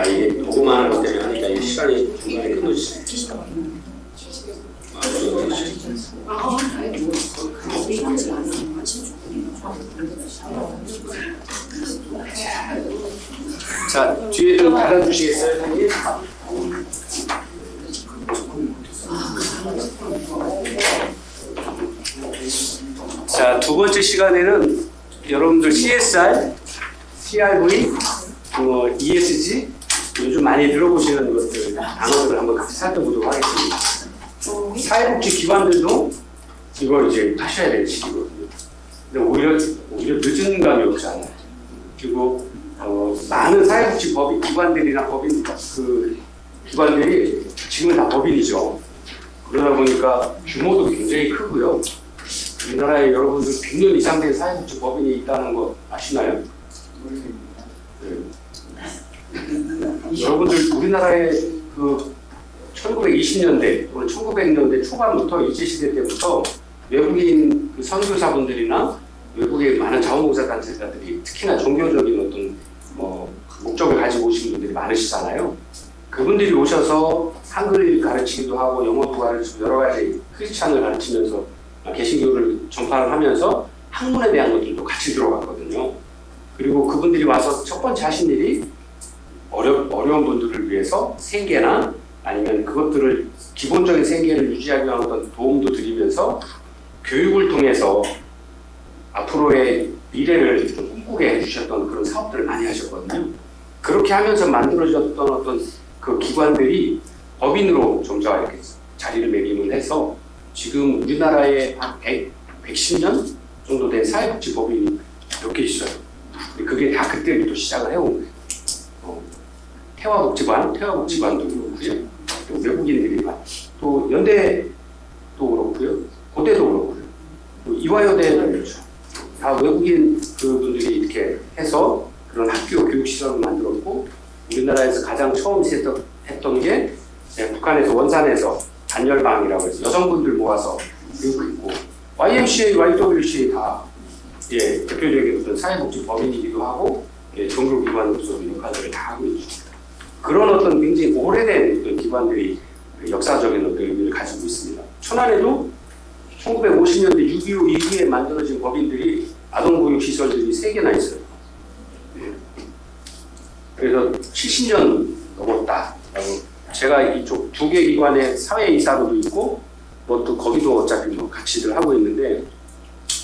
이게 녹음하는 것 때문에 하니까 이 시간이 중간에 끊어지죠. 자, 뒤에 좀 달아주시겠어요, 선생님? 자, 두 번째 시간에는 여러분들 CSR, CRV, ESG 요즘 많이 들어보시는 것들 단어들을 한번 같이 살펴보도록 하겠습니다. 사회복지 기관들도 이걸 이제 하셔야 될 시기거든요. 근데 오히려 늦은 감이 없지 않아요. 그리고 많은 사회복지 법인 기관들이나 법인 그 기관들이 지금은 다 법인이죠. 그러다 보니까 규모도 굉장히 크고요. 우리나라에 여러분들 100년 이상 된 사회복지 법인이 있다는 거 아시나요? 네. 여러분들 우리나라의 그 1920년대 또는 1900년대 초반부터 일제시대 때부터 외국인 그 선교사분들이나 외국의 많은 자원봉사단체자들이 특히나 종교적인 어떤 목적을 가지고 오신 분들이 많으시잖아요. 그분들이 오셔서 한글을 가르치기도 하고 영어도 가르치고 여러 가지 크리스찬을 가르치면서 개신교를 전파를 하면서 학문에 대한 것들도 같이 들어갔거든요. 그리고 그분들이 와서 첫 번째 하신 일이 어려운 분들을 위해서 생계나 아니면 그것들을 기본적인 생계를 유지하기 위한 어떤 도움도 드리면서 교육을 통해서 앞으로의 미래를 좀 꿈꾸게 해주셨던 그런 사업들을 많이 하셨거든요. 그렇게 하면서 만들어졌던 어떤 그 기관들이 법인으로 점차 이렇게 자리를 매김을 해서 지금 우리나라에 한 110년 정도 된 사회복지 법인이 몇 개 있어요. 그게 다 그때부터 시작을 해온 거예요. 태화복지관도 그렇고요. 또 외국인들이 또 연대도 그렇고요. 고대도 그렇고요. 또 이화여대도 그렇죠. 다 외국인 그분들이 이렇게 해서 그런 학교 교육시설을 만들었고 우리나라에서 가장 처음 했던 게 북한에서 원산에서 단열방이라고 해서 여성분들 모아서 교육했고 YMCA, YWCA 다 대표적인 어떤 사회복지 법인이기도 하고 종교기관으로서 역할들을 다 하고 있죠. 그런 어떤 굉장히 오래된 어떤 기관들이 역사적인 어떤 의미를 가지고 있습니다. 천안에도 1950년대 6.25 이후에 만들어진 법인들이 아동보육시설들이 3개나 있어요. 그래서 70년 넘었다. 제가 이쪽 2개 기관의 사회이사로도 있고 또 거기도 어차피 같이들 하고 있는데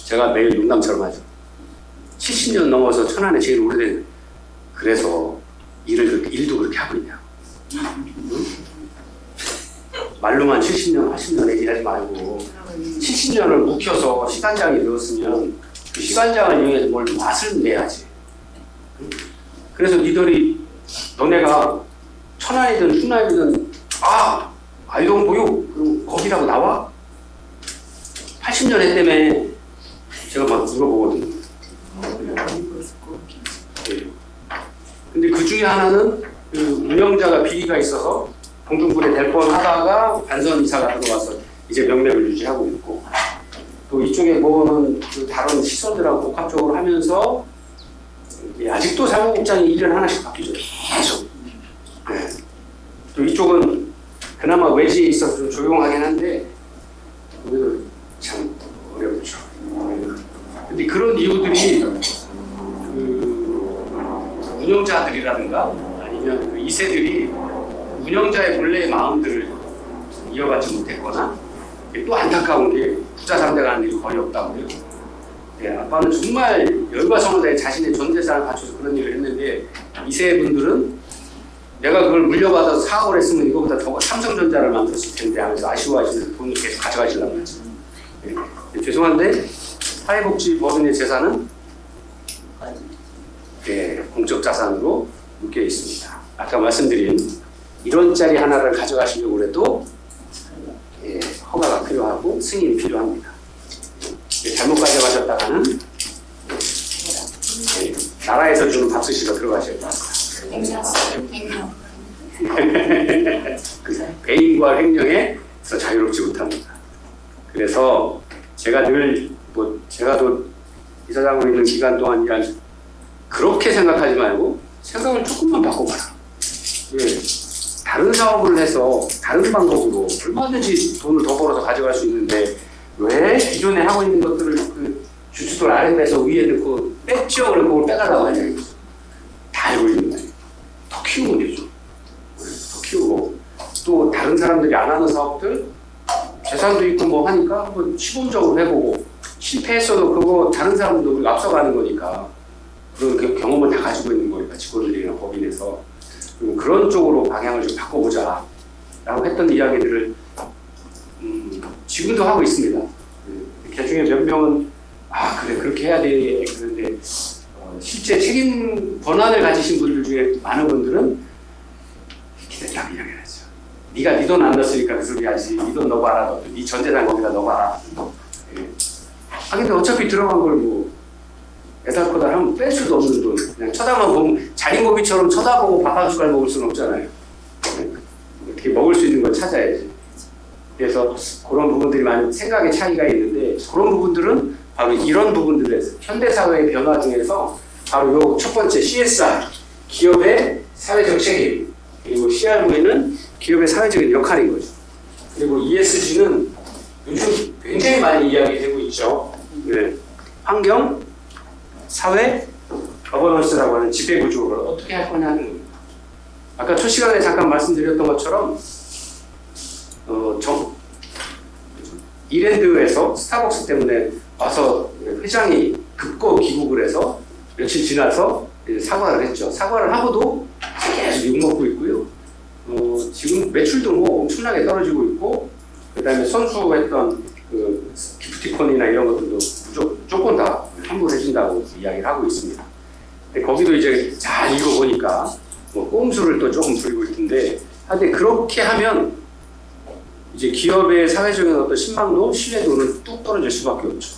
제가 매일 농담처럼 하죠. 70년 넘어서 천안에 제일 오래된 그래서 일도 그렇게 하고 있냐. 응? 말로만 70년, 80년 얘기하지 말고 70년을 묵혀서 시간장이 되었으면 그 시간장을 이용해서 뭘 맛을 내야지. 그래서 너네가 천안이든 충남이든 아이동보육 그럼 거기라고 나와? 80년 했다며 제가 막 물어보거든요. 근데 그 중에 하나는 그 운영자가 비리가 있어서 공중분해 될 뻔하다가 반선 이사가 들어와서 이제 명맥을 유지하고 있고 또 이쪽에 뭐는 그 다른 시설들하고 복합적으로 하면서 아직도 사무국장이 1년에 하나씩 바뀌죠. 계속. 네. 또 이쪽은 그나마 외지에 있어서 좀 조용하긴 한데 오늘은 참 어렵죠. 근데 그런 이유들이 운영자들이라든가 아니면 그 2세들이 운영자의 본래의 마음들을 이어가지 못했거나 또 안타까운 게 부자 상대가 하는 일이 거의 없다고요. 아빠는 정말 열과 성을 다해 자신의 전 재산을 바쳐서 그런 일을 했는데 2세 분들은 내가 그걸 물려받아서 사업을 했으면 이거보다 더 삼성전자를 만들었을 텐데 하면서 아쉬워하시면서 돈을 계속 가져가시려고 하죠. 죄송한데 사회복지법인의 재산은 공적 자산으로 묶여 있습니다. 아까 말씀드린 1원짜리 하나를 가져가시려고 해도 허가가 필요하고 승인이 필요합니다. 잘못 가져가셨다가는 나라에서 주는 밥솥이가 들어가셔야 됩니다. 배임과 횡령의 자유롭지 못합니다. 그래서 제가 늘 제가 또 이사장으로 있는 기간 동안 그렇게 생각하지 말고 생각을 조금만 바꿔봐라. 예. 다른 사업을 해서 다른 방법으로 얼마든지 돈을 더 벌어서 가져갈 수 있는데 왜 기존에 하고 있는 것들을 그 주춧돌 아래 빼서 위에 넣고 뺐죠? 그리고 그걸 빼달라고 하냐 이거죠. 다 알고 있는 거예요. 더 키우면 되죠. 더 키우고 또 다른 사람들이 안 하는 사업들 재산도 있고 뭐 하니까 한번 시범적으로 해보고 실패했어도 그거 다른 사람도 우리가 앞서가는 거니까 그런 경험을 다 가지고 있는 거니까 직원들이나 법인에서 그런 쪽으로 방향을 좀 바꿔보자 라고 했던 이야기들을 지금도 하고 있습니다. 그 중에 몇 명은 그래 그렇게 해야 돼 그런데 실제 책임 권한을 가지신 분들 중에 많은 분들은 기대딱 이야기를 하죠. 네가 네 돈 안 넣었으니까 그 소리 하지. 네 돈 넣어봐라. 네 전재산 거기다 넣어봐라. 예. 근데 어차피 들어간 걸 뭐 애달코달 하면 뺄 수도 없는 돈. 그냥 쳐다만 보면 자린고비처럼 쳐다보고 밥 한 숟갈 먹을 수는 없잖아요. 어떻게 먹을 수 있는 걸 찾아야지. 그래서 그런 부분들이 많이 생각의 차이가 있는데 그런 부분들은 바로 이런 부분들에서 현대사회의 변화 중에서 바로 요 첫 번째 CSR, 기업의 사회적 책임, 그리고 CRV는 기업의 사회적인 역할인 거죠. 그리고 ESG는 요즘 굉장히 많이 이야기되고 있죠. 네. 환경, 사회, 거버넌스라고 하는 지배구조를 어떻게 할 거냐는 겁니다. 아까 첫 시간에 잠깐 말씀드렸던 것처럼 이랜드에서 스타벅스 때문에 와서 회장이 급거 귀국을 해서 며칠 지나서 사과를 했죠. 사과를 하고도 계속 욕먹고 있고요. 지금 매출도 뭐 엄청나게 떨어지고 있고, 그 다음에 선수했던 그 기프티콘이나 이런 것들도 무조건 다 환불해준다고 이야기를 하고 있습니다. 근데 거기도 이제 잘 읽어보니까 뭐 꼼수를 또 조금 부리고 있는데, 근데 그렇게 하면 이제 기업의 사회적인 어떤 신망도 신뢰도는 뚝 떨어질 수밖에 없죠.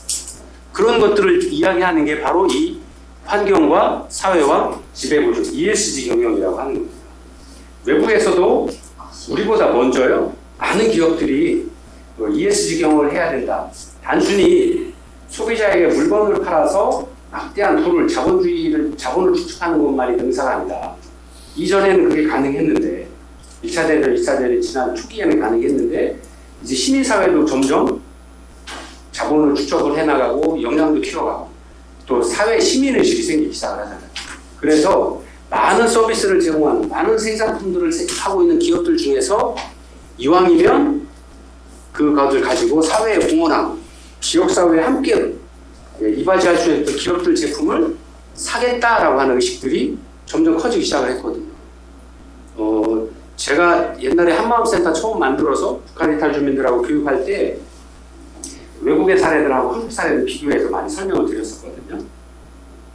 그런 것들을 이야기하는 게 바로 이 환경과 사회와 지배구조, ESG 경영이라고 하는 겁니다. 외국에서도 우리보다 먼저요, 많은 기업들이 ESG 경영을 해야 된다. 단순히 소비자에게 물건을 팔아서 막대한 돈을, 자본을 축적하는 것만이 능사가 아니다. 이전에는 그게 가능했는데, 1차 대전, 2차 대전이 지난 초기에는 가능했는데, 이제 시민사회도 점점 자본을 축적을 해나가고, 역량도 키워가고, 또 사회 시민의식이 생기기 시작을 하잖아요. 그래서 많은 서비스를 제공하는, 많은 생산품들을 하고 있는 기업들 중에서 이왕이면 그것을 가지고 사회에 공헌하고, 지역사회에 함께 이바지할 수 있는 기업들 제품을 사겠다라고 하는 의식들이 점점 커지기 시작을 했거든요. 제가 옛날에 한마음센터 처음 만들어서 북한 이탈 주민들하고 교육할 때 외국의 사례들하고 한국 사례를 비교해서 많이 설명을 드렸었거든요.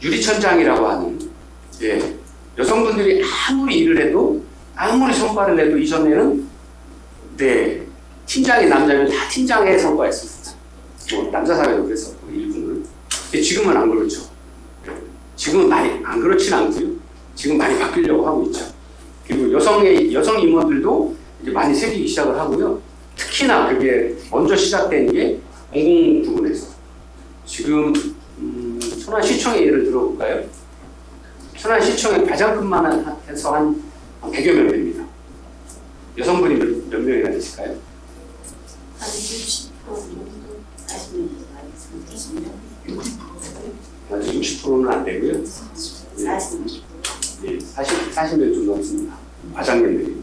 유리천장이라고 하는, 여성분들이 아무리 일을 해도, 아무리 성과를 내도 이전에는 팀장이 남자면 다 팀장의 성과였습니다. 뭐 남자 사회도 그랬었고 일부는. 근데 지금은 안 그렇죠. 지금은 많이 안 그렇진 않고요. 지금 많이 바뀌려고 하고 있죠. 그리고 여성 임원들도 이제 많이 생기기 시작을 하고요. 특히나 그게 먼저 시작된 게 공공 부분에서. 지금 천안시청의 예를 들어볼까요? 천안시청의 가장 큰 만한 해서 한 100여 명 됩니다. 여성분이 몇 명이나 되실까요? 한 60% 정도 하시면 되겠습니다. 아직 60%는 안 되고요. 40명 좀 넘습니다. 과장님들이.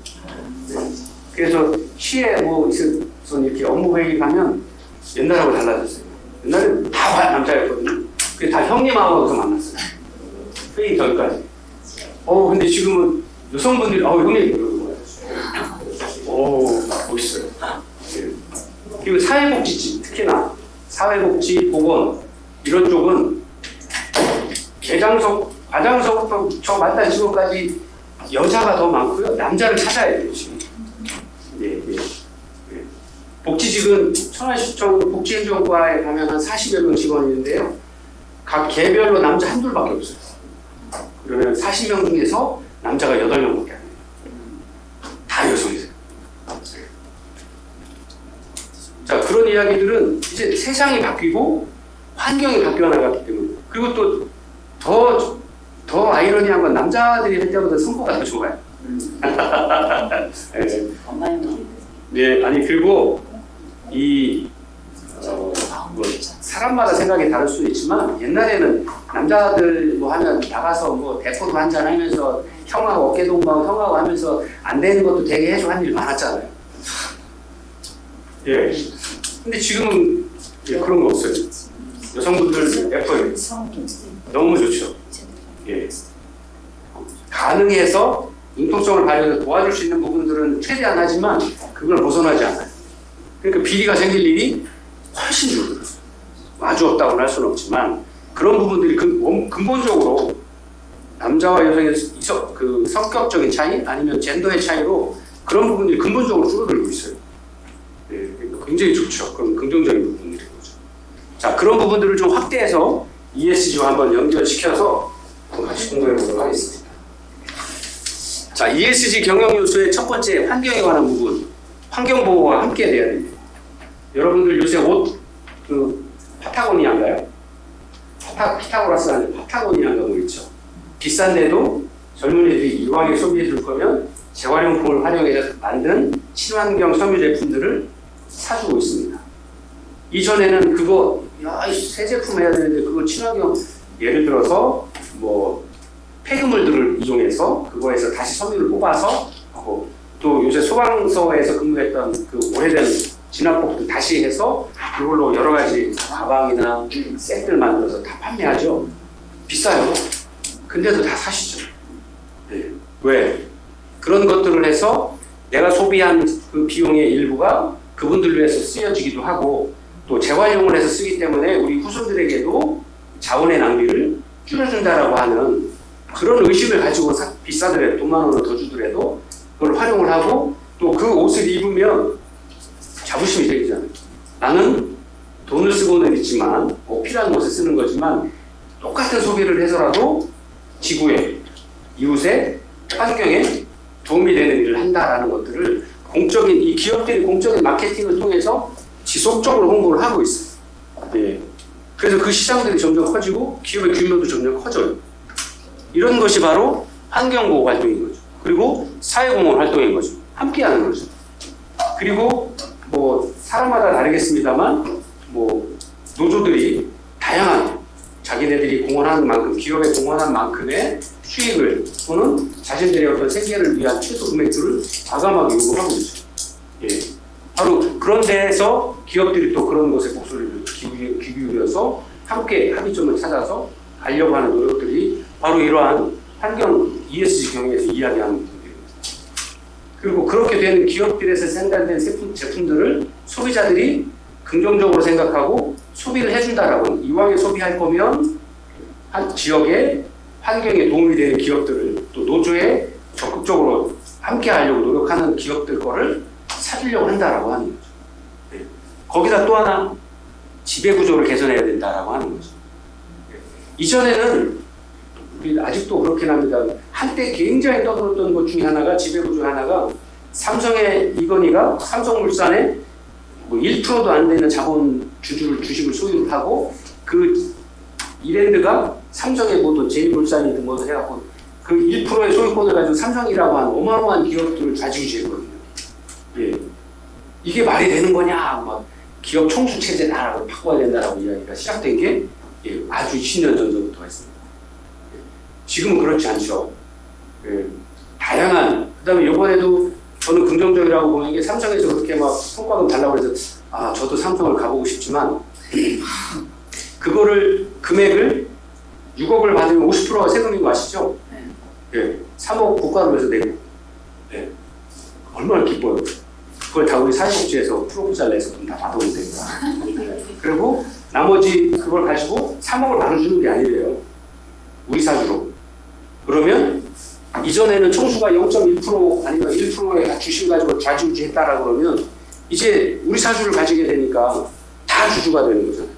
그래서 시에 뭐 있어서 이렇게 업무 회의 가면 옛날하고 달라졌어요. 옛날에는 다 남자였거든요. 그게 다 형님하고서 만났어요. 회의 전까지. 근데 지금은 여성분들이 형님 그러는 거예요. 멋있어요. 그리고 사회복지직, 특히나 사회복지, 보건 이런 쪽은 과장서부터 저 맞단 직원까지 여자가 더 많고요. 남자를 찾아야 돼요, 지금. 복지직은 천안시청 복지행정과에 가면 한 40여 명 직원이 있는데요. 각 개별로 남자 한둘밖에 없어요. 그러면 40명 중에서 남자가 8명밖에 안 돼요. 다 여성이세요. 자, 그런 이야기들은 이제 세상이 바뀌고 환경이 바뀌어 나갔기 때문에. 그리고 또 더 아이러니한 건 남자들이 할 때보다 성과가 더 좋아요. 네. 엄마의 마음. 네, 아니 그리고 뭐 사람마다 생각이 다를 수도 있지만 옛날에는 남자들 뭐 하면 나가서 뭐 대포도 한잔 하면서 형하고 어깨 동무하고 형하고 하면서 안 되는 것도 되게 해줘 한 일 많았잖아요. 예. 근데 지금은 그런 거 없어요. 여성분들 예뻐요. 너무 좋죠. 예. 가능해서 융통성을 발휘해서 도와줄 수 있는 부분들은 최대한 하지만 그걸 벗어나지 않아요. 그러니까 비리가 생길 일이 훨씬 줄어들어요. 아주 없다고는 할 수는 없지만 그런 부분들이 근본적으로 남자와 여성의 그 성격적인 차이 아니면 젠더의 차이로 그런 부분들이 근본적으로 줄어들고 있어요. 예, 그러니까 굉장히 좋죠. 그럼 긍정적인 부분들인 거죠. 자, 그런 부분들을 좀 확대해서 ESG와 한번 연결시켜서 같이 공부해 보도록 하겠습니다. 자, ESG 경영 요소의 첫 번째 환경에 관한 부분, 환경 보호와 함께 돼야 됩니다. 여러분들 요새 옷 파타고니아인가요? 피타고라스가 아니라 파타고니아인가 뭐 있죠. 비싼데도 젊은이들이 이왕에 소비해 줄 거면 재활용품을 활용해서 만든 친환경 섬유 제품들을 사주고 있습니다. 이전에는 그거 새 제품 해야 되는데 그거 친환경 예를 들어서 뭐 폐기물들을 이용해서 그거에서 다시 섬유를 뽑아서 하고 또 요새 소방서에서 근무했던 그 오래된 진화법들 다시 해서 그걸로 여러 가지 가방이나 셋들 만들어서 다 판매하죠. 비싸요. 근데도 다 사시죠. 네. 왜? 그런 것들을 해서 내가 소비한 그 비용의 일부가 그분들을 위해서 쓰여지기도 하고 또 재활용을 해서 쓰기 때문에 우리 후손들에게도 자원의 낭비를 줄여준다라고 하는 그런 의식을 가지고 비싸더라도 돈 10,000원을 더 주더라도 그걸 활용을 하고 또 그 옷을 입으면 자부심이 생기잖아요. 나는 돈을 쓰고는 있지만 필요한 옷을 쓰는 거지만 똑같은 소비를 해서라도 지구에, 이웃에, 환경에 도움이 되는 일을 한다라는 것들을 이 기업들이 공적인 마케팅을 통해서 지속적으로 홍보를 하고 있어요. 예. 그래서 그 시장들이 점점 커지고 기업의 규모도 점점 커져요. 이런 것이 바로 환경보호 활동인 거죠. 그리고 사회공헌 활동인 거죠. 함께하는 거죠. 그리고 뭐 사람마다 다르겠습니다만 뭐 노조들이 다양한 자기네들이 공헌하는 만큼 기업에 공헌한 만큼의 수익을 또는 자신들의 어떤 생계를 위한 최소 금액들을 과감하게 요구하고 있죠. 예. 바로 그런 데에서 기업들이 또 그런 것에 목소리를 기울여서 함께 합의점을 찾아서 가려고 하는 노력들이 바로 이러한 환경 ESG 경영에서 이야기하는 부분들입니다. 그리고 그렇게 되는 기업들에서 생산된 제품들을 소비자들이 긍정적으로 생각하고 소비를 해준다라고 이왕에 소비할 거면 한 지역의 환경에 도움이 되는 기업들을 또 노조에 적극적으로 함께 하려고 노력하는 기업들 거를 사주려고 한다라고 하는 거죠. 네. 거기다 또 하나 지배구조를 개선해야 된다라고 하는 거죠. 네. 이전에는 아직도 그렇긴 합니다. 한때 굉장히 떠들었던 것 중에 하나가 지배구조 하나가 삼성의 이건희가 삼성물산에 뭐 1%도 안 되는 자본 주식을 소유를 하고 그 이랜드가 삼성의 모든 제일물산이든 뭐든 해갖고 그 1%의 소유권을 가지고 삼성이라고 하는 어마어마한 기업들을 좌지우지했거든요. 예. 이게 말이 되는 거냐? 막 기업 총수 체제다라고 바꿔야 된다라고 이야기가 시작된 게 아주 20년 전부터 했습니다. 지금은 그렇지 않죠. 예. 다양한 그다음에 이번에도 저는 긍정적이라고 보는 게 삼성에서 그렇게 막 성과금 달라고 해서 저도 삼성을 가보고 싶지만 그거를 금액을 6억을 받으면 50%가 세금인 거 아시죠? 예. 3억 국가로에서 내고 예. 얼마나 기뻐요. 그걸 다 우리 사회복지에서 프로포잘 내서 돈 다 받아오면 됩니다. 예. 그리고 나머지 그걸 가지고 3억을 나눠주는 게 아니래요. 우리 사주로. 그러면 이전에는 총수가 0.1% 아니면 1%의 주식 가지고 좌지우지 했다라 그러면 이제 우리 사주를 가지게 되니까 다 주주가 되는 거잖아요.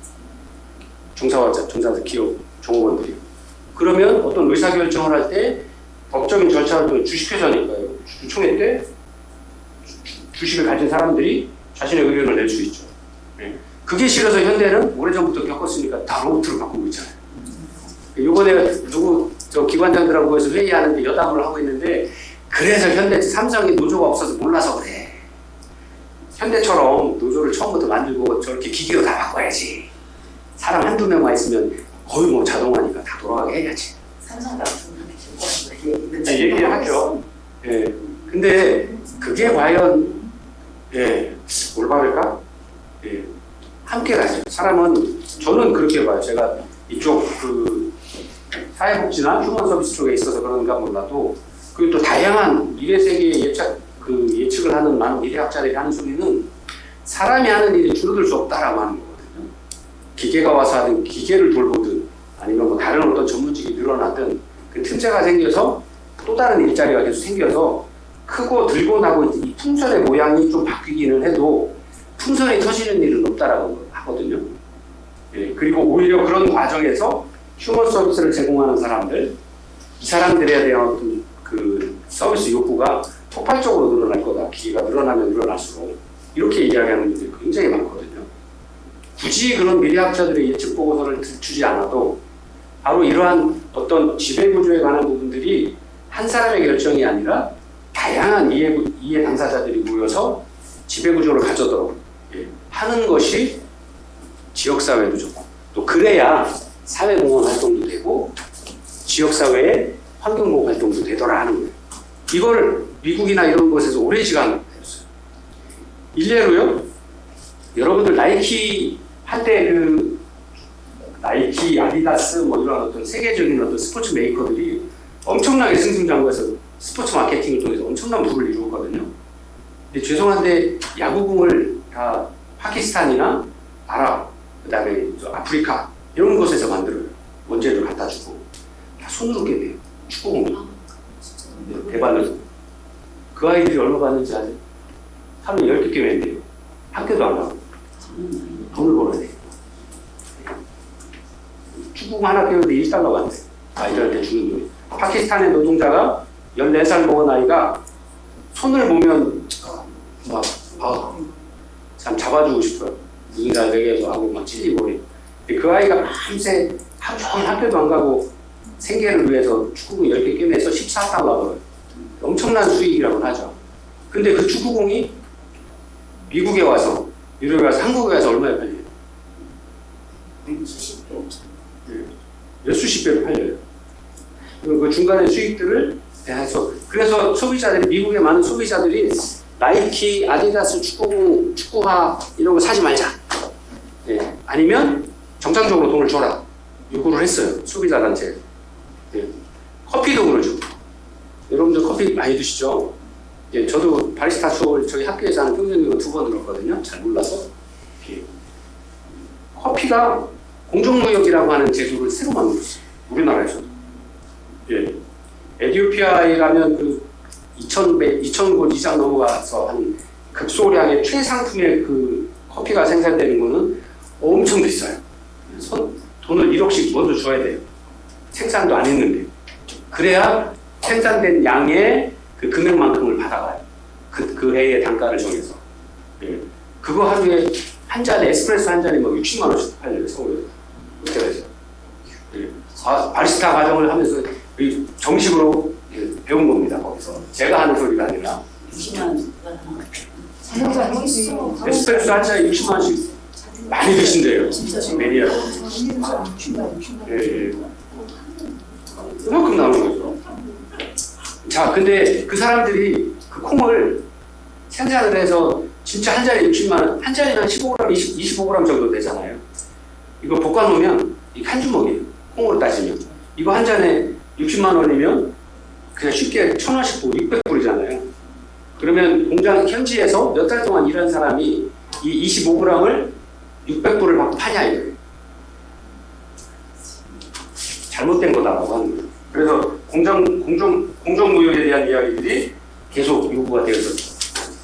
종사자 기업 종업원들이. 그러면 어떤 의사결정을 할 때 법적인 절차를 통해 주식회사니까요. 주주총회 때 주식을 가진 사람들이 자신의 의견을 낼 수 있죠. 그게 싫어서 현대는 오래전부터 겪었으니까 다 로봇으로 바꾸고 있잖아요. 요번에 누구 저 기관장들하고 해서 회의하는데 여담을 하고 있는데 그래서 현대 삼성이 노조가 없어서 몰라서 그래. 현대처럼 노조를 처음부터 만들고 저렇게 기계로 다 바꿔야지. 사람 한두 명만 있으면 거의 뭐 자동화니까 다 돌아가게 해야지. 삼성 같은 경우는 얘기를 하죠. 예. 근데 그게 과연 올바를까? 예. 함께 가죠. 사람은 저는 그렇게 봐요. 제가 이쪽 그 사회복지나 휴먼 서비스 쪽에 있어서 그런가 몰라도 그리고 또 다양한 미래 세계 예측을 하는 많은 미래학자들이 하는 소리는 사람이 하는 일이 줄어들 수 없다라고 하는 거거든요. 기계가 와서 하든 기계를 돌보든 아니면 뭐 다른 어떤 전문직이 늘어나든 그 틈새가 생겨서 또 다른 일자리가 계속 생겨서 크고 들고 나고 이 풍선의 모양이 좀 바뀌기는 해도 풍선이 터지는 일은 없다라고 하거든요. 예, 그리고 오히려 그런 과정에서 휴먼 서비스를 제공하는 사람들, 이 사람들에 대한 어떤 그 서비스 욕구가 폭발적으로 늘어날 거다. 기계가 늘어나면 늘어날수록 이렇게 이야기하는 분들이 굉장히 많거든요. 굳이 그런 미래학자들의 예측 보고서를 주지 않아도 바로 이러한 어떤 지배구조에 관한 부분들이 한 사람의 결정이 아니라 다양한 이해 당사자들이 모여서 지배구조를 가져도록 하는 것이 지역사회도 좋고 또 그래야 사회공헌 활동도 되고 지역사회의 환경보호 활동도 되더라 하는 거예요. 이걸 미국이나 이런 곳에서 오랜 시간 했어요. 일례로요. 여러분들 나이키 한때 그 나이키, 아디다스 뭐 이런 어떤 세계적인 어떤 스포츠 메이커들이 엄청나게 승승장구해서 스포츠 마케팅을 통해서 엄청난 부를 이루었거든요. 근데 죄송한데 야구공을 다 파키스탄이나 아랍, 그다음에 아프리카 이런 곳에서 만들어요. 원재료 갖다 주고 다 손으로 깨네요. 축구공을. 대발로. 그 아이들이 얼마 받는지 아세요? 하루에 10개 깨매는데요. 학교도 안 가고. 돈을 벌어야 돼요. 축구공 하나 깨우는데 1달러 받대. 아이들한테 주는 돈이. 파키스탄의 노동자가 14살 먹은 아이가 손을 보면 참 잡아주고 싶어요. 누군가 내게서 하고 막 찔리고 근데 그 아이가 밤새 하루 종일 학교도 안 가고 생계를 위해서 축구공 10개 깨매서 14달러 벌어요. 엄청난 수익이라고 하죠. 근데 그 축구공이 미국에 와서 유럽에 와서 한국에 와서 얼마에 팔려요? 수십 배. 몇수십 배로 팔려요. 그 중간의 수익들을 해서 그래서 소비자들이 미국의 많은 소비자들이 나이키, 아디다스 축구공, 축구화 이런 거 사지 말자. 아니면 정상적으로 돈을 줘라. 요구를 했어요. 소비자 단체. 커피도 그러죠. 여러분들 커피 많이 드시죠? 저도 바리스타 수업을 저희 학교에서 하는 평균적으로 2번 들었거든요. 잘 몰라서. 커피가 공정무역이라고 하는 제도를 새로 만들었어요. 우리나라에서도. 에티오피아에 가면 그 2,000곳 이상 넘어가서 한 극소량의 최상품의 그 커피가 생산되는 거는 엄청 비싸요. 돈을 1억씩 먼저 줘야 돼요. 생산도 안 했는데. 그래야 생산된 양의 그 금액만큼을 받아가요. 그 해의 단가를 정해서. 그거 하루에 한 잔에 에스프레소 한 잔에 뭐 60만 원씩 팔려요. 서울에서. 호텔에서. 바리스타 과정을 하면서 정식으로 배운 겁니다. 거기서 제가 하는 소리가 아니라 60만 원. 에스프레소 한 잔에 60만 원씩 많이 드신대요. 매니아로. 그만큼 나오는 거죠. 자, 근데 그 사람들이 그 콩을 생산을 해서 진짜 한 잔에 60만 원, 한 잔에 한 15g, 25g 정도 되잖아요. 이거 볶아놓으면 이게 한 주먹이에요. 콩으로 따지면. 이거 한 잔에 60만 원이면 그냥 쉽게 1,000원씩 보고 600불이잖아요. 그러면 공장 현지에서 몇 달 동안 일한 사람이 이 25g을 600불을 받고 파냐 이거예요. 잘못된 거다라고 하는 거예요. 그래서 공정무역에 대한 이야기들이 계속 요구가 되었었죠.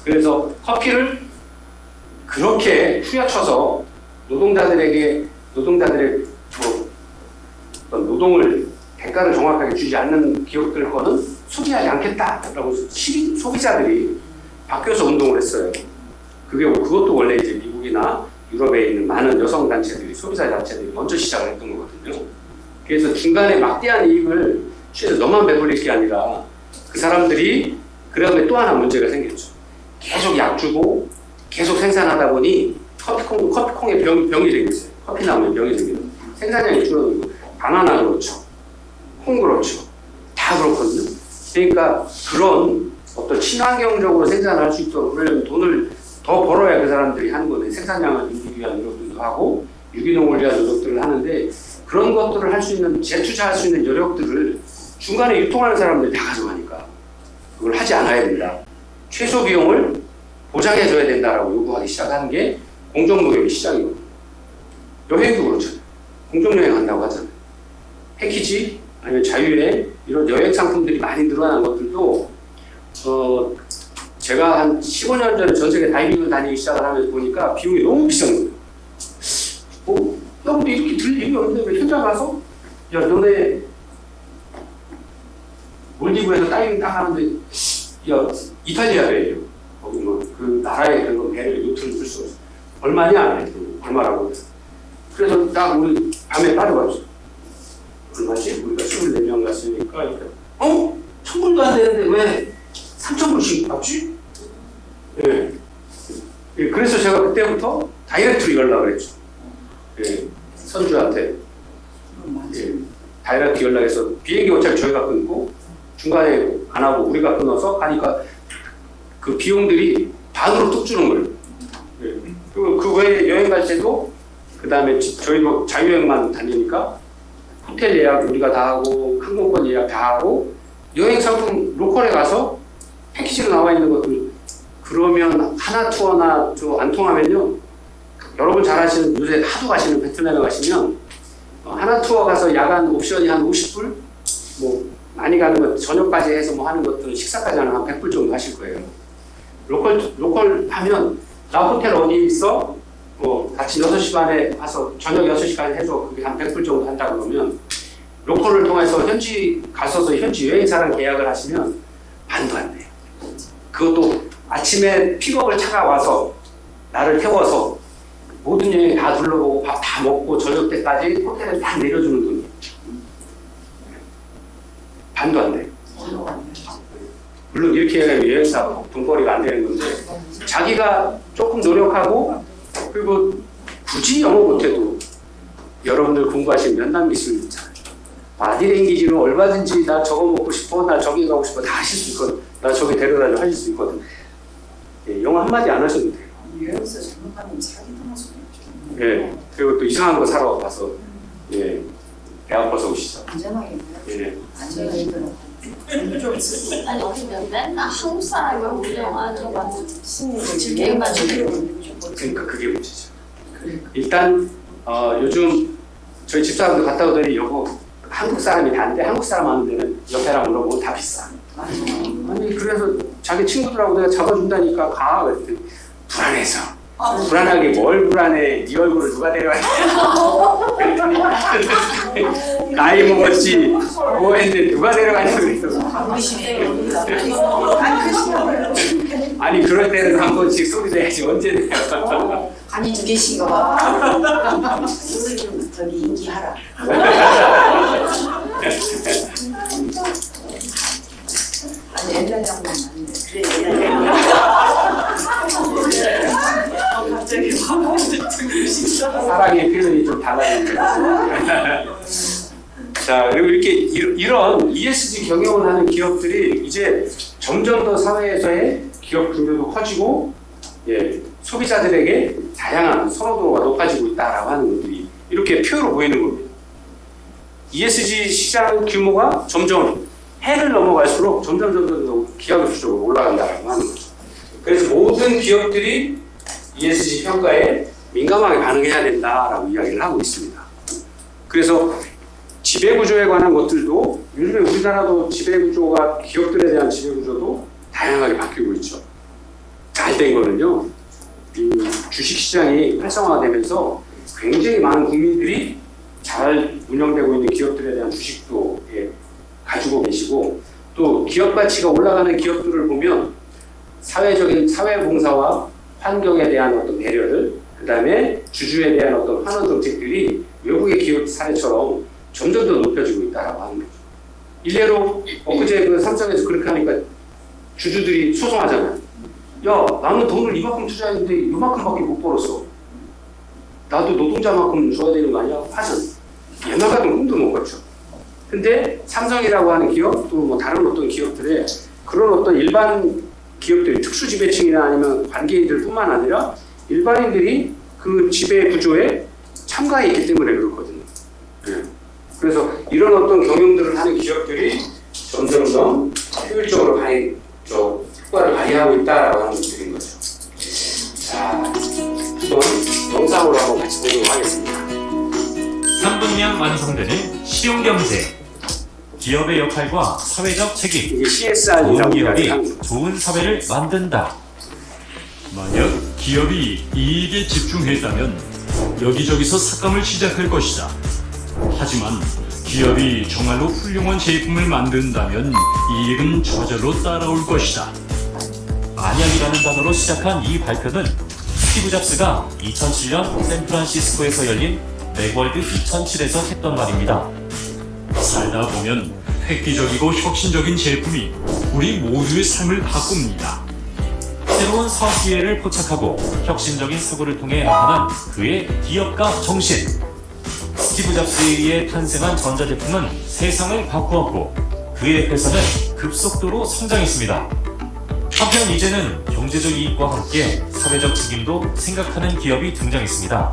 그래서 커피를 그렇게 후려쳐서 노동자들의 어떤 노동을 대가를 정확하게 주지 않는 기업들 거는 소비하지 않겠다라고 소비자들이 바뀌어서 운동을 했어요. 그것도 원래 이제 미국이나 유럽에 있는 많은 여성 단체들이, 소비자 단체들이 먼저 시작을 했던 거거든요. 그래서 중간에 막대한 이익을 취해서 너만 배불릴 게 아니라 그 사람들이, 그 다음에 또 하나 문제가 생겼죠. 계속 약 주고 계속 생산하다 보니 커피콩에 병이 생겼어요. 커피 나오면 병이 생겨요. 생산량이 줄어들고, 바나나 그렇죠, 콩 그렇죠, 다 그렇거든요. 그러니까 그런 어떤 친환경적으로 생산을 할 수 있도록 그러려면 돈을 더 벌어야 그 사람들이 하는 거네. 생산량을 늘리기 위한 노력들도 하고 유기농을 위한 노력들을 하는데, 그런 것들을 할 수 있는, 재투자할 수 있는 여력들을 중간에 유통하는 사람들이 다 가져가니까 그걸 하지 않아야 된다. 최소 비용을 보장해줘야 된다라고 요구하기 시작하는 게 공정무역의 시작이거든요. 여행도 그렇잖아요. 공정여행 한다고 하잖아요. 패키지 아니면 자유여행, 이런 여행 상품들이 많이 늘어난 것들도 제가 한 15년 전에 전 세계 다이빙을 다니기 시작을 하면서 보니까 비용이 너무 비싼 거예요. 야, 근데 이렇게 들 일이 없는데 왜 현장 가서, 야, 너네 몰디브에서 다이빙 딱 하는데, 야, 이탈리아 배예요. 거기 그 나라의 그런 배를, 요트를 쓸 수가 없어. 얼마냐? 얼마라고. 그래서 딱 우리 밤에 빠져봤죠. 얼마지? 우리가 24명 갔으니까, 1,000불도 안 되는데 왜 3,000불씩 받지? 예. 예. 그래서 제가 그때부터 다이렉트로 연락을 했죠. 예. 선주한테. 예. 다이렉트 연락해서 비행기 어차피 저희가 끊고 중간에 안 하고 우리가 끊어서 하니까 그 비용들이 반으로 뚝 주는 거예요. 예. 그리고 그 외에 여행 갈 때도, 그 다음에 저희도 자유여행만 다니니까 호텔 예약 우리가 다 하고 항공권 예약 다 하고, 여행 상품 로컬에 가서 패키지로 나와 있는 것들, 그러면 하나 투어나 안 통하면요, 여러분 잘 아시는, 요새 하도 가시는 베트남에 가시면 하나 투어 가서 야간 옵션이 한 50불, 뭐 많이 가는 것 저녁까지 해서 뭐 하는 것들은 식사까지 하면 한 100불 정도 하실 거예요. 로컬 하면 나 호텔 어디 있어? 뭐 같이 6시 반에 와서 저녁 6시까지 해서 그게 한 100불 정도 한다 그러면, 로컬을 통해서 현지 가서서 현지 여행사랑 계약을 하시면 반도 안 돼요. 그것도 아침에 픽업을 차가 와서 나를 태워서 모든 여행 다 둘러보고 밥 다 먹고 저녁 때까지 호텔에 다 내려주는 돈이에요. 반도 안 돼요. 물론 이렇게 하면 여행사 돈벌이가 안 되는 건데, 자기가 조금 노력하고, 그리고 굳이 영어 못해도 여러분들 공부하신 면담 기술 있잖아요. 바디랭귀지로 얼마든지 나 저거 먹고 싶어, 나 저기 가고 싶어, 다 하실 수 있거든. 나 저기 데려다줘 하실 수 있거든. 예, 영어 한마디 안 하셔도 돼요. 여기서 잘못하면 사기당할 수도 있죠. 예, 그리고 또 이상한 거 사러 가서, 예, 배 아파서 오시죠. 안전하게. 예. 안전하게. 좀 쓰고. 아니 그냥 맨날 한국 사람 외국 영화 저거 얘만 그러니까 그게 문제죠. 일단 요즘 저희 집사람도 갔다 오더니, 여보 한국 사람이 다인데 한국 사람 하는 데는 옆에랑 물어보고 다 비싸. 아니 그래서 자기 친구들하고 내가 잡아준다니까 가. 그랬더니 불안해서. 불안하게 뭘 불안해? 네 얼굴을 누가 데려가냐? 나이 먹었지 뭐 했는데 누가 데려가냐 그래서. 아니 그럴 때는 한 번씩 소리 내야지, 언제 내요? 간이 2개씩인가 봐. 저기 인기하라. 아니 옛날 장면 맞네. 그래 갑자기 사랑의 표현이 좀 달라지는 거예요. 자, 그리고 이렇게 이런 ESG 경영을 하는 기업들이 이제 점점 더 사회에서의 기업 규모도 커지고, 예, 소비자들에게 다양한 선호도가 높아지고 있다라고 하는 것들이 이렇게 표로 보이는 겁니다. ESG 시장 규모가 점점 해를 넘어갈수록 점점 더 기하급수적으로 올라간다라고 하는 거죠. 그래서 모든 기업들이 ESG 평가에 민감하게 반응해야 된다라고 이야기를 하고 있습니다. 그래서 지배구조에 관한 것들도, 요즘에 우리나라도 지배구조가, 기업들에 대한 지배구조도 다양하게 바뀌고 있죠. 잘 된 거는요, 이 주식시장이 활성화되면서 굉장히 많은 국민들이 잘 운영되고 있는 기업들에 대한 주식도 가지고 계시고, 또 기업 가치가 올라가는 기업들을 보면 사회적인 사회봉사와 환경에 대한 어떤 배려를, 그다음에 주주에 대한 어떤 환원 정책들이 외국의 기업 사례처럼 점점 더 높여지고 있다라고 하는 거죠. 일례로 엊그제 그 삼성에서 그렇게 하니까 주주들이 소송하잖아요. 야, 나는 돈을 이만큼 투자했는데 이만큼밖에 못 벌었어. 나도 노동자만큼 줘야 되는 거 아니야? 하잖아. 옛날 같은 꿈도 못 꿨죠. 근데 삼성이라고 하는 기업, 또 뭐 다른 어떤 기업들의 그런 어떤 일반 기업들, 특수 지배층이나 아니면 관계인들뿐만 아니라 일반인들이 그 지배 구조에 참가해 있기 때문에 그렇거든요. 예. 그래서 이런 어떤 경영들을 하는 기업들이 점점 더 효율적으로 효과를 발휘하고 있다라고 하는 것들인 거죠. 자, 한번 영상으로 한번 같이 보도록 하겠습니다. 3분량 완성되는 실용경제. 기업의 역할과 사회적 책임. 이게 CSR이라고 좋은 기업이 하는 거죠. 좋은 사회를 만든다. 만약 기업이 이익에 집중했다면 여기저기서 삭감을 시작할 것이다. 하지만 기업이 정말로 훌륭한 제품을 만든다면 이익은 저절로 따라올 것이다. 만약이라는 단어로 시작한 이 발표는 스티브 잡스가 2007년 샌프란시스코에서 열린 맥월드 2007에서 했던 말입니다. 살다 보면 획기적이고 혁신적인 제품이 우리 모두의 삶을 바꿉니다. 새로운 사업 기회를 포착하고 혁신적인 사고를 통해 나타난 그의 기업가 정신. 스티브 잡스에 의해 탄생한 전자제품은 세상을 바꾸었고 그의 회사는 급속도로 성장했습니다. 한편 이제는 경제적 이익과 함께 사회적 책임도 생각하는 기업이 등장했습니다.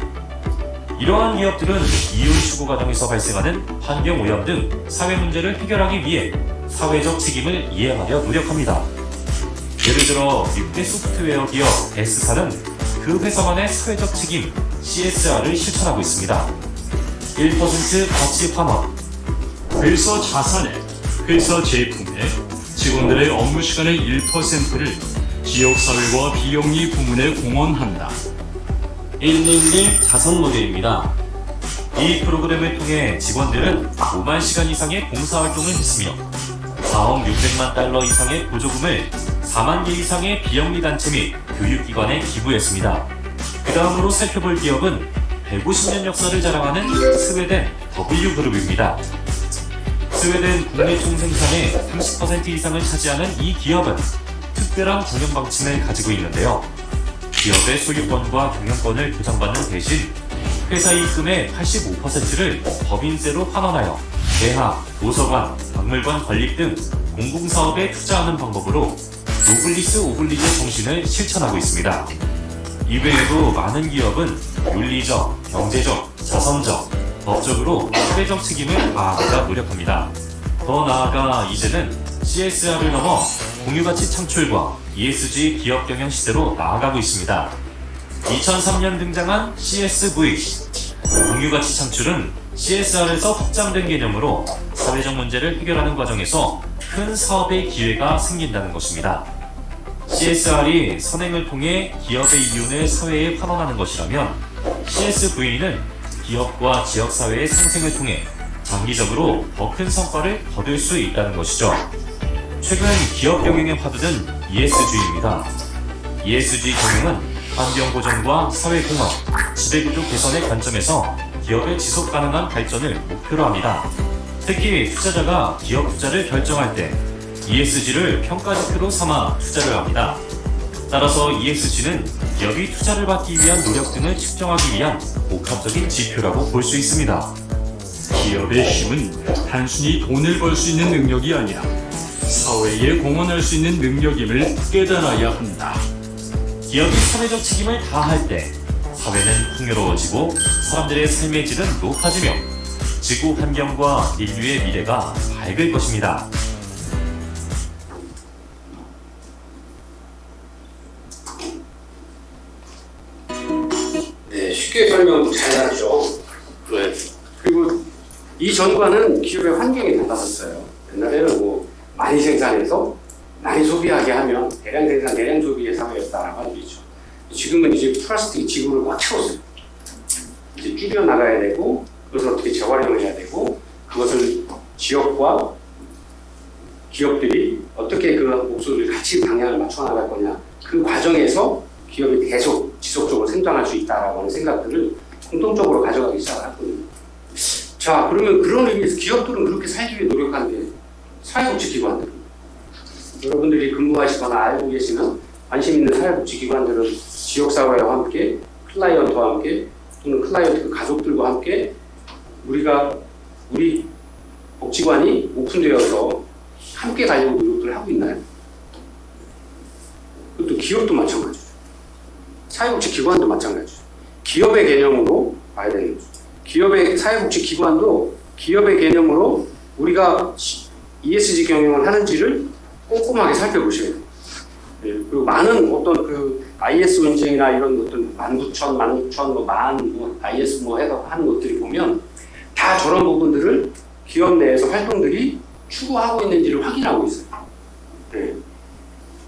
이러한 기업들은 이윤 추구 과정에서 발생하는 환경 오염 등 사회 문제를 해결하기 위해 사회적 책임을 이해하려 노력합니다. 예를 들어 미국의 소프트웨어 기업 S사는 그 회사만의 사회적 책임 CSR을 실천하고 있습니다. 1% 가치 환원, 회사 자산에, 회사 제품에 직원들의 업무 시간의 1%를 지역사회와 비영리 부문에 공헌한다. 111 자선 모델입니다. 이 프로그램을 통해 직원들은 5만 시간 이상의 봉사활동을 했으며 4억 600만 달러 이상의 보조금을 4만 개 이상의 비영리 단체 및 교육기관에 기부했습니다. 그 다음으로 살펴볼 기업은 150년 역사를 자랑하는 스웨덴 W그룹입니다. 스웨덴 국내 총생산의 30% 이상을 차지하는 이 기업은 특별한 경영 방침을 가지고 있는데요. 기업의 소유권과 경영권을 보장받는 대신 회사 이익금의 85%를 법인세로 환원하여 대학, 도서관, 박물관 건립 등 공공사업에 투자하는 방법으로 노블리스 오블리주 정신을 실천하고 있습니다. 이외에도 많은 기업은 윤리적, 경제적, 자선적, 법적으로 사회적 책임을 다하고자 노력합니다. 더 나아가 이제는 CSR을 넘어 공유가치 창출과 ESG 기업 경영 시대로 나아가고 있습니다. 2003년 등장한 CSV, 공유가치 창출은 CSR에서 확장된 개념으로 사회적 문제를 해결하는 과정에서 큰 사업의 기회가 생긴다는 것입니다. CSR이 선행을 통해 기업의 이윤을 사회에 환원하는 것이라면 CSV는 기업과 지역사회의 상생을 통해 장기적으로 더 큰 성과를 거둘 수 있다는 것이죠. 최근 기업 경영에 화두는 ESG입니다. ESG 경영은 환경 보전과 사회 공헌, 지배구조 개선의 관점에서 기업의 지속 가능한 발전을 목표로 합니다. 특히 투자자가 기업 투자를 결정할 때 ESG를 평가 지표로 삼아 투자를 합니다. 따라서 ESG는 기업이 투자를 받기 위한 노력 등을 측정하기 위한 복합적인 지표라고 볼 수 있습니다. 기업의 힘은 단순히 돈을 벌 수 있는 능력이 아니라 사회에 공헌할 수 있는 능력임을 깨달아야 한다. 기업이 사회적 책임을 다할 때 사회는 풍요로워지고 사람들의 삶의 질은 높아지며 지구 환경과 인류의 미래가 밝을 것입니다. 네, 쉽게 설명 잘하죠. 네. 그리고 이 전과는 기업의 환경에 나타났어요. 옛날에는 뭐 많이 생산해서 많이 소비하게 하면 대량 생산, 대량 소비의 사회였다라고 하는 거죠. 지금은 이제 플라스틱이 지구를 꽉 채웠어요. 이제 줄여 나가야 되고, 그것을 어떻게 재활용해야 되고, 그것을 지역과 기업들이 어떻게 그 목소리를 같이 방향을 맞춰 나갈 거냐. 그 과정에서 기업이 계속 지속적으로 생존할 수 있다라고 하는 생각들을 공통적으로 가져가기 시작하거든요. 자, 그러면 그런 의미에서 기업들은 그렇게 살기 위해 노력하는데 사회복지기관들은 여러분들이 근무하시거나 알고 계시는 관심 있는 사회복지기관들은 지역사회와 함께 클라이언트와 함께 또는 클라이언트 가족들과 함께 우리 복지관이 오픈되어서 함께 가려고 노력을 하고 있나요? 그것도 기업도 마찬가지죠. 사회복지기관도 마찬가지죠. 기업의 개념으로 봐야 되는 거죠. 기업의 사회복지기관도 기업의 개념으로 우리가 ESG 경영을 하는지를 꼼꼼하게 살펴보셔야 돼요. 예, 그리고 많은 어떤 그 ISO 인증이나 이런 어떤 19,000, 16,000, IS 해서 하는 것들이 보면 다 저런 부분들을 기업 내에서 활동들이 추구하고 있는지를 확인하고 있어요. 예.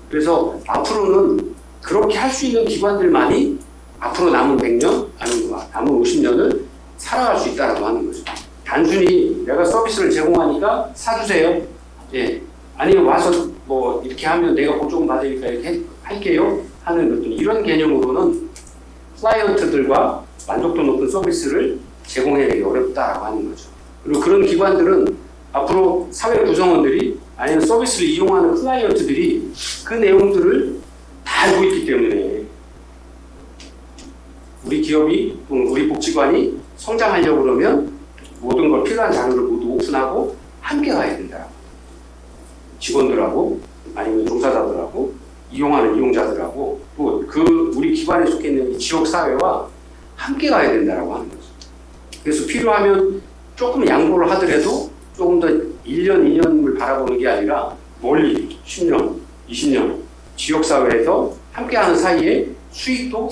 그래서 앞으로는 그렇게 할 수 있는 기관들만이 앞으로 남은 100년, 아니면 남은 50년을 살아갈 수 있다라고 하는 거죠. 단순히 내가 서비스를 제공하니까 사주세요. 예. 아니면 와서 뭐 이렇게 하면 내가 보조금 받으니까 이렇게 할게요. 하는 어떤 이런 개념으로는 클라이언트들과 만족도 높은 서비스를 제공해내기 어렵다라고 하는 거죠. 그리고 그런 기관들은 앞으로 사회 구성원들이 아니면 서비스를 이용하는 클라이언트들이 그 내용들을 다 알고 있기 때문에 우리 기업이 또는 우리 복지관이 성장하려고 그러면 모든 걸 필요한 자료를 모두 오픈하고 함께 가야 된다. 직원들하고 아니면 종사자들하고 이용하는 이용자들하고 또 그 우리 기관에 속해 있는 이 지역 사회와 함께 가야 된다라고 하는 거죠. 그래서 필요하면 조금 양보를 하더라도 조금 더 1년, 2년을 바라보는 게 아니라 멀리 10년, 20년 지역 사회에서 함께하는 사이에 수익도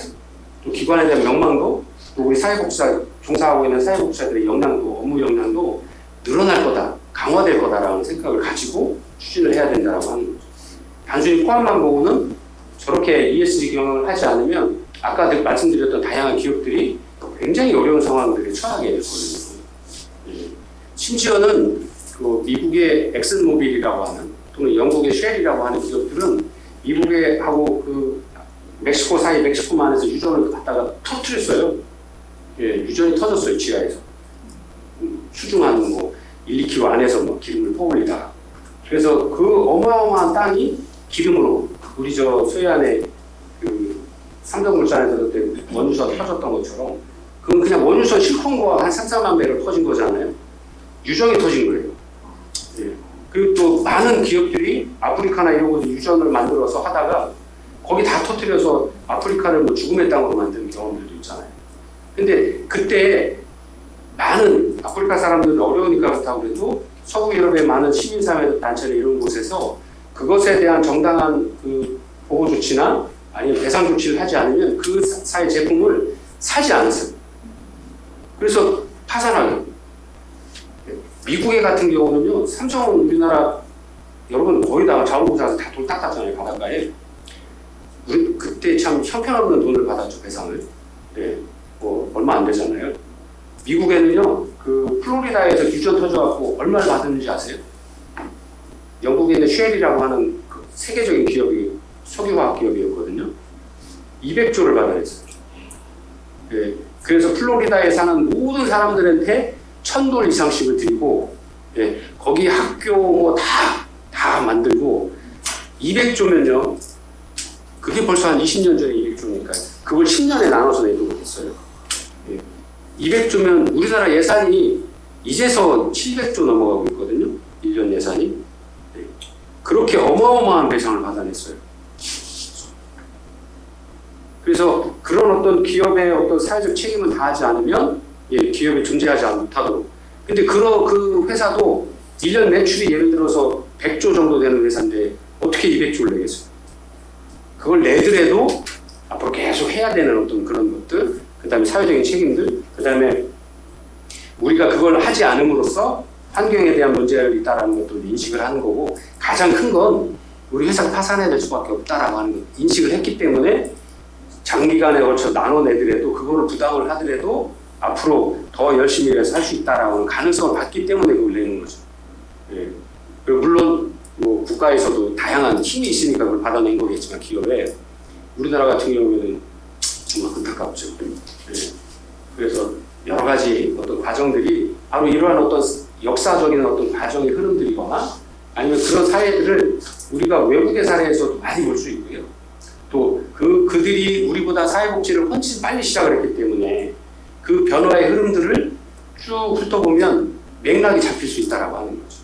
또 기관에 대한 명망도 또 우리 사회복지사 종사하고 있는 사회복지사들의 역량도 업무 역량도 늘어날 거다, 강화될 거다라는 생각을 가지고 추진을 해야 된다라고 하는 거죠. 단순히 포함만 보고는 저렇게 ESG 경영을 하지 않으면 아까 말씀드렸던 다양한 기업들이 굉장히 어려운 상황들에 처하게 됐거든요. 심지어는 그 미국의 엑슨모빌이라고 하는 또는 영국의 쉘이라고 하는 기업들은 미국에 하고 그 멕시코 사이 멕시코만에서 유전을 갖다가 터뜨렸어요. 예, 유전이 터졌어요. 지하에서 수중한 뭐 1, 2km 안에서 뭐 기름을 퍼올리다가 그래서 그 어마어마한 땅이 기름으로 우리 저 서해안에 그 삼성물산에서 그때 원유선 터졌던 것처럼 그건 그냥 원유선 실컷과 한 3, 4만 배를 터진 거잖아요. 유정이 터진 거예요. 예. 그리고 또 많은 기업들이 아프리카나 이런 곳에 유전을 만들어서 하다가 거기 다 터뜨려서 아프리카를 뭐 죽음의 땅으로 만드는 경험들도 있잖아요. 근데 그때 많은 아프리카 사람들은 어려우니까 그렇다고 해도 서구 유럽의 많은 시민사회 단체나 이런 곳에서 그것에 대한 정당한 그 보호 조치나 아니면 배상 조치를 하지 않으면 그 사회 제품을 사지 않았어요. 그래서 파산하고 미국의 같은 경우는요, 삼성은 우리나라 여러분 거의 다 자원봉사에서 다 돈 닦았잖아요, 바닷가에. 우리 그때 참 형편없는 돈을 받았죠, 배상을. 네, 뭐 얼마 안 되잖아요. 미국에는요, 그 플로리다에서 유전 터져갖고 얼마를 받았는지 아세요? 영국에 있는 쉘이라고 하는 그 세계적인 기업이 석유화학 기업이었거든요. 200조를 받아냈어요. 네, 그래서 플로리다에 사는 모든 사람들한테 $1,000 이상씩을 드리고, 예, 거기 학교 뭐 다 만들고, 200조면요, 그게 벌써 한 20년 전에 200조니까, 그걸 10년에 나눠서 내도록 했어요. 예, 200조면 우리나라 예산이 이제서 700조 넘어가고 있거든요. 1년 예산이. 예, 그렇게 어마어마한 배상을 받아냈어요. 그래서 그런 어떤 기업의 어떤 사회적 책임을 다하지 않으면 예, 기업이 존재하지 못하도록. 근데 그 회사도 1년 매출이 예를 들어서 100조 정도 되는 회사인데 어떻게 200조를 내겠어요? 그걸 내더라도 앞으로 계속 해야 되는 어떤 그런 것들, 그 다음에 사회적인 책임들, 그 다음에 우리가 그걸 하지 않음으로써 환경에 대한 문제가 있다는 것도 인식을 하는 거고, 가장 큰 건 우리 회사가 파산해야 될 수밖에 없다라고 하는 것, 인식을 했기 때문에 장기간에 걸쳐 나눠내더라도 그거를 부담을 하더라도 앞으로 더 열심히 해서 할 수 있다라고 하는 가능성을 받기 때문에 그걸 내는 거죠. 예. 그리고 물론 뭐 국가에서도 다양한 힘이 있으니까 그걸 받아낸 거겠지만 기업에 우리나라 같은 경우에는 정말 안타깝죠. 네. 그래서 여러 가지 어떤 과정들이 바로 이러한 어떤 역사적인 어떤 과정의 흐름들이거나 아니면 그런 사례들을 우리가 외국의 사례에서도 많이 볼 수 있고요. 또 그들이 우리보다 사회복지를 훨씬 빨리 시작을 했기 때문에 그 변화의 흐름들을 쭉 훑어보면 맥락이 잡힐 수 있다라고 하는 거죠.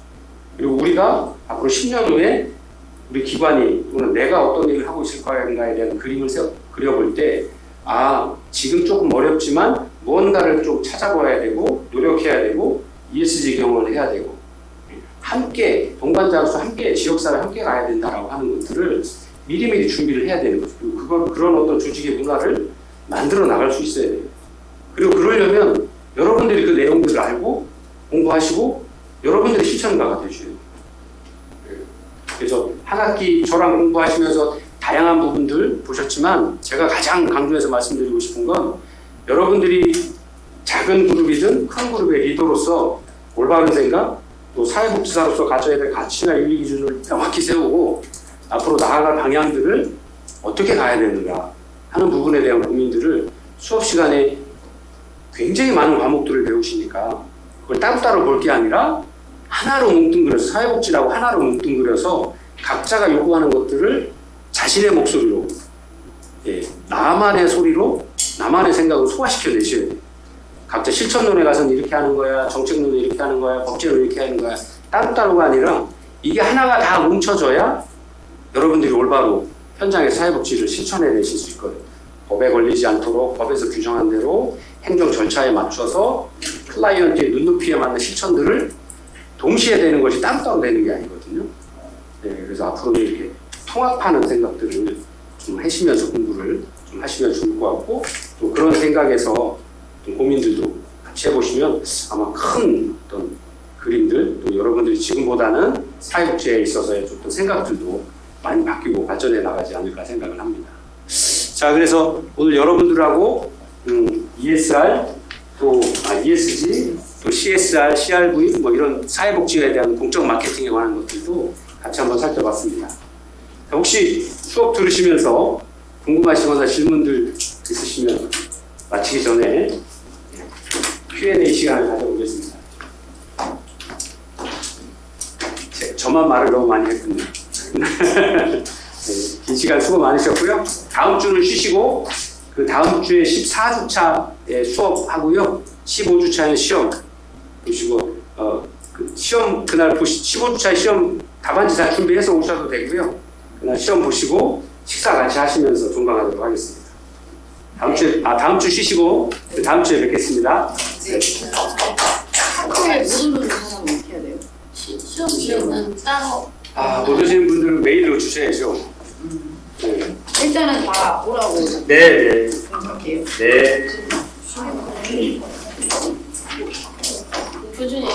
그리고 우리가 앞으로 10년 후에 우리 기관이 또는 내가 어떤 일을 하고 있을 거인가에 대한 그림을 그려볼 때 지금 조금 어렵지만 무언가를 좀 찾아봐야 되고 노력해야 되고 ESG 경험을 해야 되고 함께 동반자로서 함께 지역사회 함께 가야 된다라고 하는 것들을 미리미리 준비를 해야 되는 거죠. 그리고 그런 어떤 조직의 문화를 만들어 나갈 수 있어야 돼요. 그리고 그러려면 여러분들이 그 내용들을 알고 공부하시고 여러분들이 실천가가 되셔야 돼요. 그래서 한 학기 저랑 공부하시면서 다양한 부분들 보셨지만 제가 가장 강조해서 말씀드리고 싶은 건 여러분들이 작은 그룹이든 큰 그룹의 리더로서 올바른 생각 또 사회복지사로서 가져야 될 가치나 윤리 기준을 명확히 세우고 앞으로 나아갈 방향들을 어떻게 가야 되는가 하는 부분에 대한 고민들을 수업 시간에 굉장히 많은 과목들을 배우시니까 그걸 따로따로 볼 게 아니라 하나로 뭉뚱그려서 사회복지라고 하나로 뭉뚱그려서 각자가 요구하는 것들을 자신의 목소리로 나만의 소리로 나만의 생각을 소화시켜 내셔야 돼요. 각자 실천론에 가서는 이렇게 하는 거야, 정책론에 이렇게 하는 거야, 법제론에 이렇게 하는 거야 따로따로가 아니라 이게 하나가 다 뭉쳐져야 여러분들이 올바로 현장의 사회복지를 실천해 내실 수 있거든요. 법에 걸리지 않도록 법에서 규정한 대로 행정 절차에 맞춰서 클라이언트의 눈높이에 맞는 실천들을 동시에 되는 것이 따로따로 되는 게 아니거든요. 네, 그래서 앞으로는 이렇게 통합하는 생각들을 좀 하시면서 공부를 좀 하시면 좋을 것 같고 또 그런 생각에서 좀 고민들도 같이 해보시면 아마 큰 어떤 그림들 또 여러분들이 지금보다는 사회복지에 있어서의 어떤 생각들도 많이 바뀌고 발전해 나가지 않을까 생각을 합니다. 자, 그래서 오늘 여러분들하고 ESR 또 ESG 또 CSR, CRV 뭐 이런 사회복지에 대한 공적 마케팅에 관한 것들도 같이 한번 살펴봤습니다. 혹시 수업 들으시면서 궁금하시거나 질문들 있으시면 마치기 전에 Q&A 시간을 가져보겠습니다. 저만 말을 너무 많이 했군요. 네, 긴 시간 수고 많으셨고요. 다음 주는 쉬시고 그 다음 주에 14주차에 수업하고요. 15주차에 시험 보시고 그 시험 그날 15주차 시험 답안지 다 준비해서 오셔도 되고요. 그날 시험 보시고 식사 같이 하시면서 종강하도록 하겠습니다. 다음 주 쉬시고 다음 주에 뵙겠습니다. 학교에 못 오는 사람은 어떻게 해야 돼요? 시험은 따로 못 오시는 분들은 메일로 주셔야죠. 네. 일단은 다 오라고 네. 할게요. 네. 꾸준히